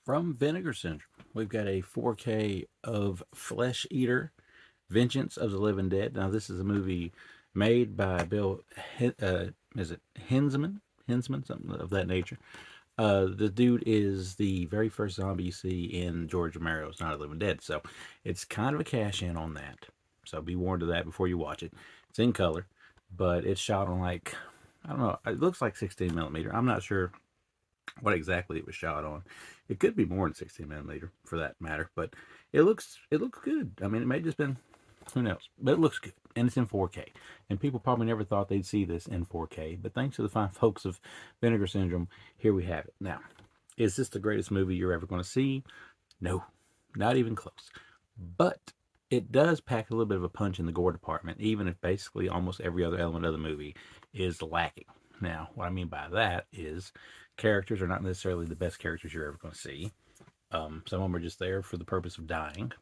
From Vinegar Syndrome, we've got a 4K of Flesheater, Vengeance of the Living Dead. Now, this is a movie made by Bill, is it Hinzman? Hinzman, something of that nature. The dude is the very first zombie you see in George Romero's Night of the Living Dead. So it's kind of a cash in on that. So be warned of that before you watch it. It's in color, but it's shot on like, I don't know, it looks like 16 millimeter. I'm not sure what exactly it was shot on. It could be more than 16 millimeter for that matter, but it looks good. I mean, it may have just been, who knows, but it looks good, and it's in 4K. And people probably never thought they'd see this in 4K, but thanks to the fine folks of Vinegar Syndrome, here we have it. Now, is this the greatest movie you're ever going to see? No, not even close. But it does pack a little bit of a punch in the gore department, even if basically almost every other element of the movie is lacking. Now, what I mean by that is characters are not necessarily the best characters you're ever going to see. Some of them are just there for the purpose of dying.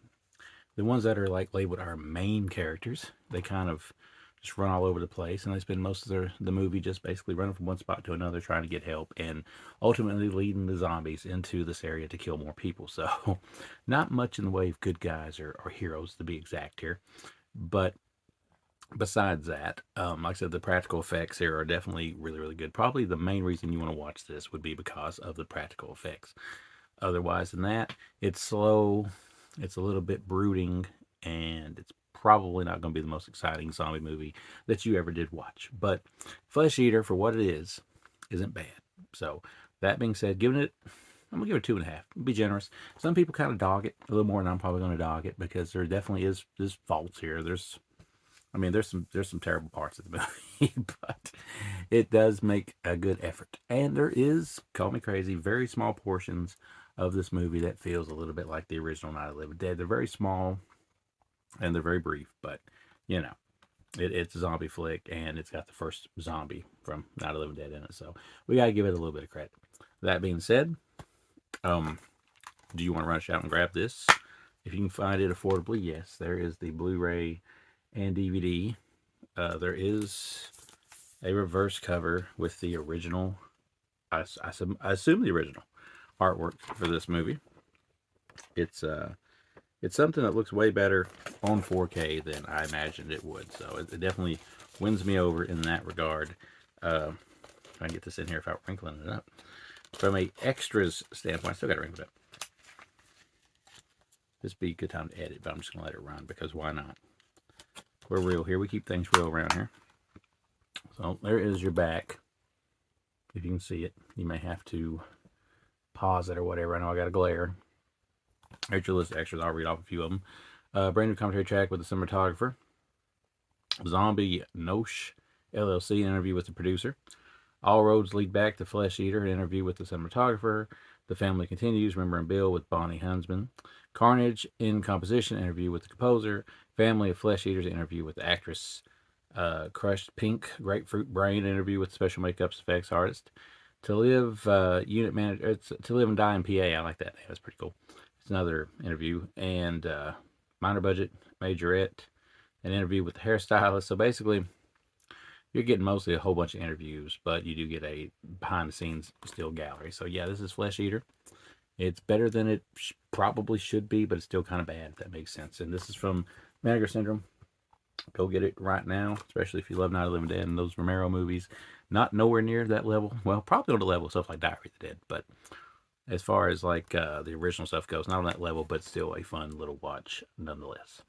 The ones that are like labeled our main characters, they kind of just run all over the place, and they spend most of the movie just basically running from one spot to another trying to get help, and ultimately leading the zombies into this area to kill more people. So, not much in the way of good guys or heroes to be exact here. But besides that, like I said, the practical effects here are definitely really, really good. Probably the main reason you want to watch this would be because of the practical effects. Otherwise than that, it's slow, it's a little bit brooding, and it's probably not going to be the most exciting zombie movie that you ever did watch. But Flesheater, for what it is, isn't bad. So that being said, giving it, I'm gonna give it 2.5. Be generous. Some people kind of dog it a little more than I'm probably going to dog it because there definitely is faults here. There's some terrible parts of the movie, but it does make a good effort. And there is, call me crazy, very small portions of this movie that feels a little bit like the original Night of the Living Dead. They're very small and they're very brief, but you know, it's a zombie flick and it's got the first zombie from Night of the Living Dead in it, so we gotta give it a little bit of credit. That being said, um, do you want to rush out and grab this? If you can find it affordably, yes, there is the Blu-ray and DVD. There is a reverse cover with the original, I assume the original artwork for this movie. It's it's something that looks way better on 4K than I imagined it would. So it definitely wins me over in that regard. Try and get this in here without wrinkling it up. From a extras standpoint, I still got to wrinkle it up. This would be a good time to edit, but I'm just going to let it run because why not? We're real here. We keep things real around here. So there is your back. If you can see it, you may have to pause it or whatever. I know I got a glare. There's your list of extras. I'll read off a few of them. Brand new commentary track with the cinematographer. Zombie Nosh LLC, an interview with the producer. All roads lead back to Flesheater, an interview with the cinematographer. The Family Continues, Remember and Bill with Bonnie Huntsman. Carnage in Composition, interview with the composer. Family of Flesh Eaters, interview with the actress. Crushed Pink, Grapefruit Brain, interview with special makeups effects artist. To Live, unit manager. It's To Live and Die in PA. I like that name. That's pretty cool. It's another interview. And Minor Budget, Majorette, an interview with the hairstylist. So basically, you're getting mostly a whole bunch of interviews, but you do get a behind the scenes still gallery. So yeah, this is Flesheater. It's better than it probably should be, but it's still kind of bad, if that makes sense. And this is from Vinegar Syndrome. Go get it right now, especially if you love Night of the Living Dead and those Romero movies. Not nowhere near that level. Well, probably on the level of stuff like Diary of the Dead, but as far as like the original stuff goes, not on that level, but still a fun little watch nonetheless.